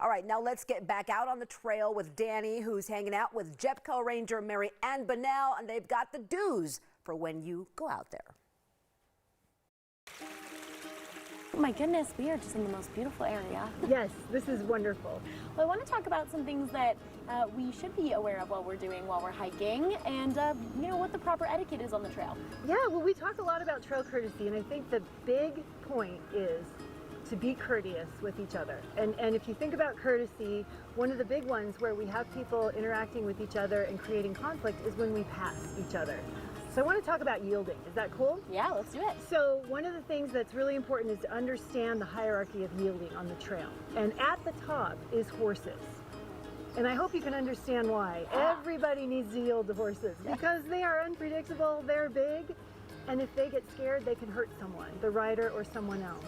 All right, now let's get back out on the trail with Danny, who's hanging out with JeffCo Ranger Mary and Bonnell, and they've got the do's for when you go out there. Oh my goodness, we are just in the most beautiful area. Yes, this is wonderful. Well, I want to talk about some things that we should be aware of while we're hiking, and you know, what the proper etiquette is on the trail. Yeah, well, we talk a lot about trail courtesy, and I think the big point is to be courteous with each other. And if you think about courtesy, one of the big ones where we have people interacting with each other and creating conflict is when we pass each other. So I want to talk about yielding. Is that cool? Yeah, let's do it. So one of the things that's really important is to understand the hierarchy of yielding on the trail. And at the top is horses. And I hope you can understand why. Everybody needs to yield to horses because they are unpredictable, they're big, and if they get scared, they can hurt someone, the rider or someone else.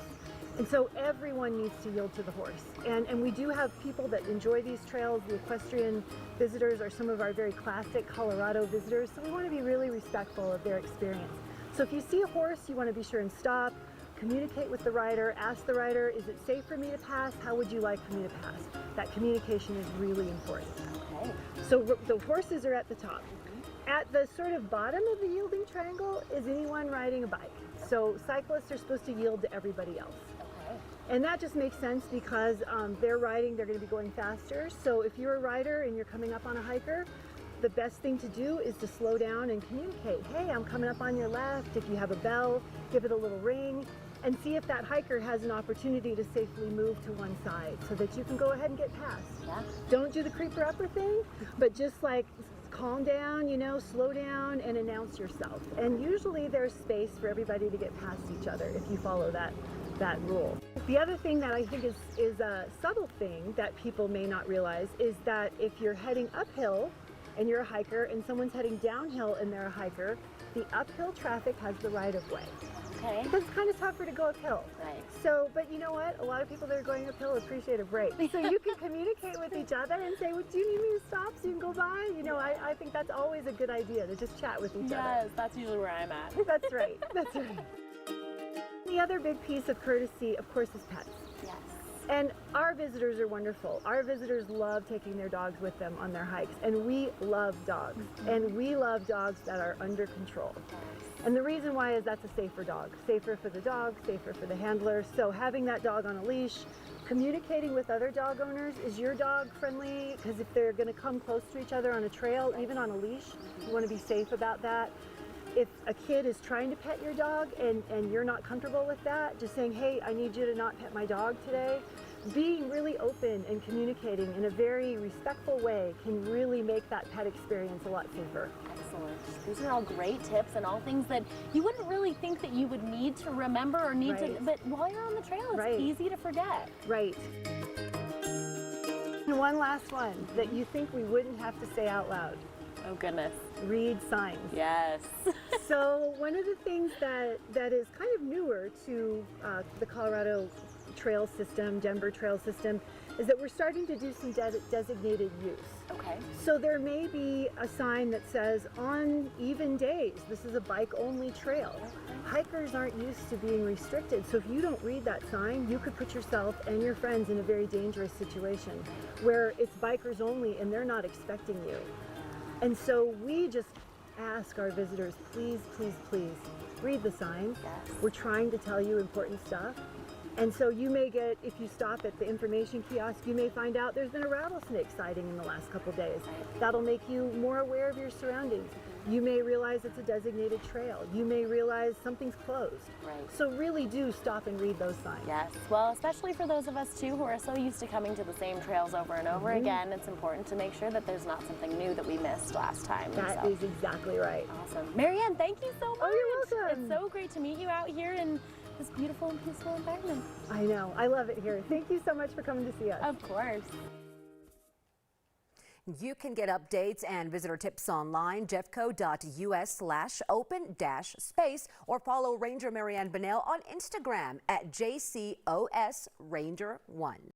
And so everyone needs to yield to the horse. And we do have people that enjoy these trails. The equestrian visitors are some of our very classic Colorado visitors, so we want to be really respectful of their experience. So if you see a horse, you want to be sure and stop, communicate with the rider, ask the rider, is it safe for me to pass? How would you like for me to pass? That communication is really important. Okay. So the horses are at the top. At the sort of bottom of the yielding triangle is anyone riding a bike. So cyclists are supposed to yield to everybody else. And that just makes sense because they're riding, they're going to be going faster. So if you're a rider and you're coming up on a hiker, the best thing to do is to slow down and communicate. Hey, I'm coming up on your left. If you have a bell, give it a little ring and see if that hiker has an opportunity to safely move to one side so that you can go ahead and get past. Yeah. Don't do the creeper upper thing, but just like calm down, you know, slow down and announce yourself. And usually there's space for everybody to get past each other if you follow that rule. The other thing that I think is a subtle thing that people may not realize is that if you're heading uphill and you're a hiker and someone's heading downhill and they're a hiker, the uphill traffic has the right of way. Okay. Because it's kind of tougher to go uphill. Right. So, but you know what? A lot of people that are going uphill appreciate a break. So you can communicate with each other and say, well, do you need me to stop so you can go by? You know, I think that's always a good idea to just chat with each other. Yes, that's usually where I'm at. That's right. That's right. The other big piece of courtesy, of course, is pets. Yes. And our visitors are wonderful. Our visitors love taking their dogs with them on their hikes, and we love dogs. And we love dogs that are under control. And the reason why is that's a safer dog. Safer for the dog, safer for the handler. So having that dog on a leash, communicating with other dog owners, is your dog friendly? Because if they're going to come close to each other on a trail, even on a leash, you want to be safe about that. If a kid is trying to pet your dog and you're not comfortable with that, just saying, hey, I need you to not pet my dog today. Being really open and communicating in a very respectful way can really make that pet experience a lot safer. Excellent. These are all great tips and all things that you wouldn't really think that you would need to remember or need to, but while you're on the trail, it's easy to forget. Right. And one last one that you think we wouldn't have to say out loud. Oh goodness. Read signs. Yes. So one of the things that is kind of newer to the Colorado trail system, Denver trail system, is that we're starting to do some designated use. Okay. So there may be a sign that says, on even days, this is a bike-only trail. Okay. Hikers aren't used to being restricted, so if you don't read that sign, you could put yourself and your friends in a very dangerous situation where it's bikers only and they're not expecting you. And so we just ask our visitors, please, please, please, read the signs. Yes. We're trying to tell you important stuff. And so you may get, if you stop at the information kiosk, you may find out there's been a rattlesnake sighting in the last couple days. That'll make you more aware of your surroundings. You may realize it's a designated trail. You may realize something's closed. Right. So really do stop and read those signs. Yes, well, especially for those of us too who are so used to coming to the same trails over and over again, it's important to make sure that there's not something new that we missed last time. That is exactly right. Awesome. Marianne, thank you so much. Oh, you're welcome. It's so great to meet you out here in this beautiful and peaceful environment. I know. I love it here. Thank you so much for coming to see us. Of course. You can get updates and visitor tips online, jeffco.us/open-space, or follow Ranger Mary and Bonnell on Instagram at JCOS Ranger 1.